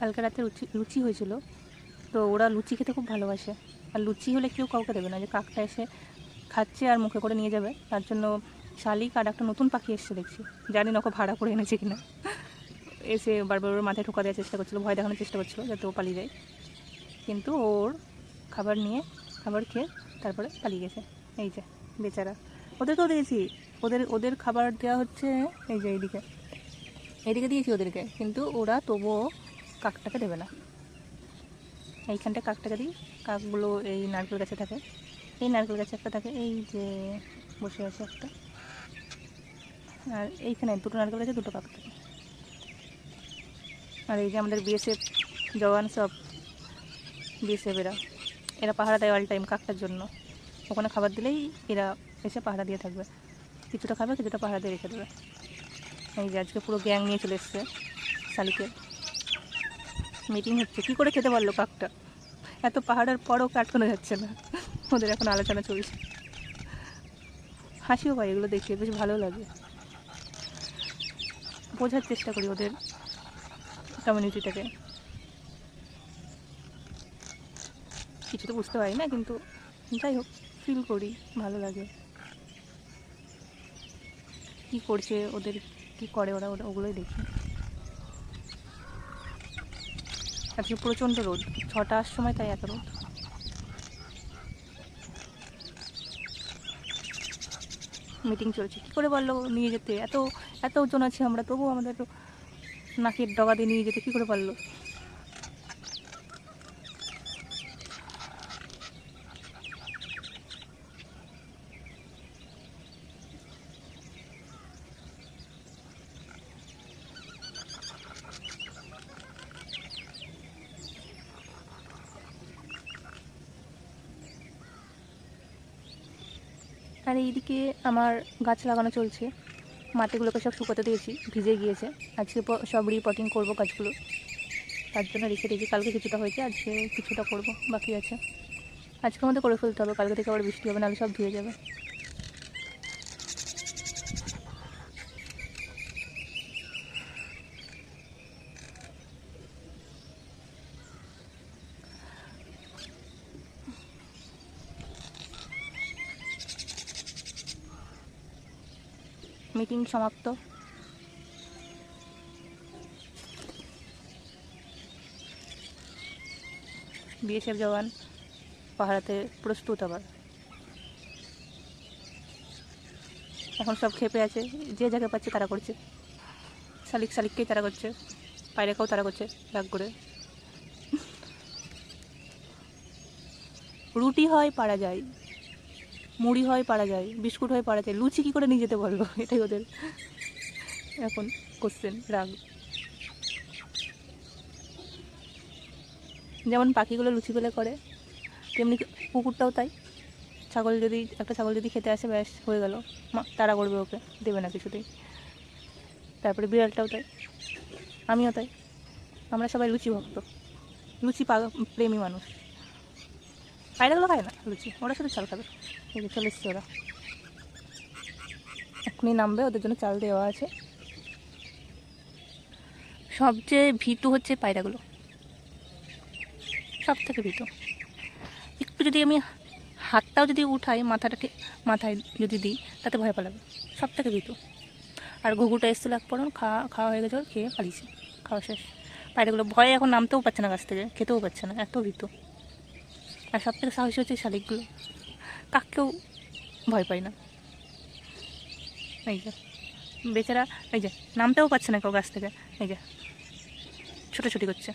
কালকে রাতে লুচি হয়েছিল, তো ওরা লুচি খেতে খুব ভালোবাসে। আর লুচি হলে কেউ কাউকে দেবে না, যে কাকটা এসে খাচ্ছে আর মুখে করে নিয়ে যাবে। তার জন্য শালিক আর একটা নতুন পাখি এসছে দেখছি, জানি না ওকে ভাড়া করে এনেছে কিনা। এসে বারবার ওর মাথায় ঠোকা দেওয়ার চেষ্টা করছিলো, ভয় দেখানোর চেষ্টা করছিলো যাতে ও পালিয়ে যায়। কিন্তু ওর খাবার নিয়ে খাবার খেয়ে তারপরে পালিয়ে গেছে। এই যে বেচারা, ওদেরকেও দিয়েছি, ওদের খাবার দেওয়া হচ্ছে এই যে এইদিকে দিয়েছি ওদেরকে, কিন্তু ওরা তবুও কাকটাকে দেবে না। এইখানটা কাকটাকে দিই, কাকগুলো এই নারকেল গাছে থাকে, এই নারকেল গাছে একটা থাকে, এই যে বসে আছে একটা, আর এইখানে দুটো নারকেল গাছে দুটো কাক থাকে। আর এই যে আমাদের বিএসএফ জওয়ান, সব বিএসএফ এরা পাহারা দেয় অল টাইম কাকটার জন্য। ওখানে খাবার দিলেই এরা এসে পাহারা দিয়ে থাকবে, কিছুটা খাবে কিছুটা পাহারা দিয়ে রেখে দেবে। এই যে আজকে পুরো গ্যাং নিয়ে চলে এসছে শালিকে, মিটিং হচ্ছে কী করে খেতে পারলো কাকটা, এত পাহাড়ের পরও আটকানো যাচ্ছে না, ওদের এখন আলোচনা চলছে। হাসিও পায় এগুলো দেখে, বেশ ভালো লাগে। বোঝার চেষ্টা করি ওদের কমিউনিটিটাকে, কিছু তো বুঝতে পারি না, কিন্তু যাই হোক ফিল করি, ভালো লাগে। কী করছে ওদের, কী করে ওরা, ওগুলোই দেখি। আজকে প্রচণ্ড রোদ, 6টার সময়, তাই এত রোদ। মিটিং চলছে, কী করে বললো নিয়ে যেতে, এত ওজন আছে আমরা, তবুও আমাদের নাকের ডগা দিয়ে নিয়ে যেতে কী করে পারলো। আর এইদিকে আমার গাছ লাগানো চলছে, মাটিগুলোকে সব শুকোতে দিয়েছি, ভিজে গিয়েছে। আজকে সব রিপটিং করবো গাছগুলো, তার জন্য রেখে দিয়েছি। কালকে কিছুটা হয়েছে, আজকে কিছুটা করব, বাকি আছে। আজকের মধ্যে করে ফেলতে হবে, কালকে থেকে আবার বৃষ্টি হবে, নাহলে সব ধুয়ে যাবে। মিটিং সমাপ্ত। বিএসএফ জওয়ান পাহারাতে প্রস্তুত আবার। এখন সব খেপে আছে, যে জায়গায় পাচ্ছে তারা করছে, শালিককেই তারা করছে, পায়রাকেও তারা করছে রাগ করে। রুটি হয় পারা যায়, মুড়ি হয় পারা যায়, বিস্কুট হয় পারা যায়, লুচি কী করে নিয়ে যেতে পারলো, এটাই ওদের এখন কোশ্চেন, রাগ। যেমন পাখিগুলো লুচি পেলে করে, তেমনি কুকুরটাও তাই। একটা ছাগল যদি খেতে আসে, ব্যাস হয়ে গেল, তাড়া করবে ওকে, দেবে না কিছুতেই। তারপরে বিড়ালটাও তাই, আমিও তাই। আমরা সবাই লুচি ভক্ত, লুচি প্রেমী মানুষ। পায়রাগুলো খায় না লুচি, ওরা শুধু চাল খাবে। এই যে চলে এসছে ওরা, এখনই নামবে, ওদের জন্য চাল দেওয়া আছে। সবচেয়ে ভীতু হচ্ছে পায়রাগুলো, সব থেকে ভীতু। একটু যদি আমি হাতটাও যদি উঠাই, মাথায় যদি দিই, তাতে ভয় পালাবে, সব থেকে ভীতু। আর ঘুঘুটা এসেছিলো এক পরন, খাওয়া হয়ে গেছে, খেয়ে পালিয়েছে, খাওয়া শেষ। পায়রাগুলো ভয়ে এখন নামতেও পারছে না গাছ থেকে, খেতেও পারছে না, এত ভীতু। আর সব থেকে সাহসী হচ্ছে শালিকগুলো, কাককেও ভয় পায় না। এই যে বেচারা, এই যে নামতেও পারছে না কেউ গাছ থেকে, এই যে ছোটাছুটি করছে।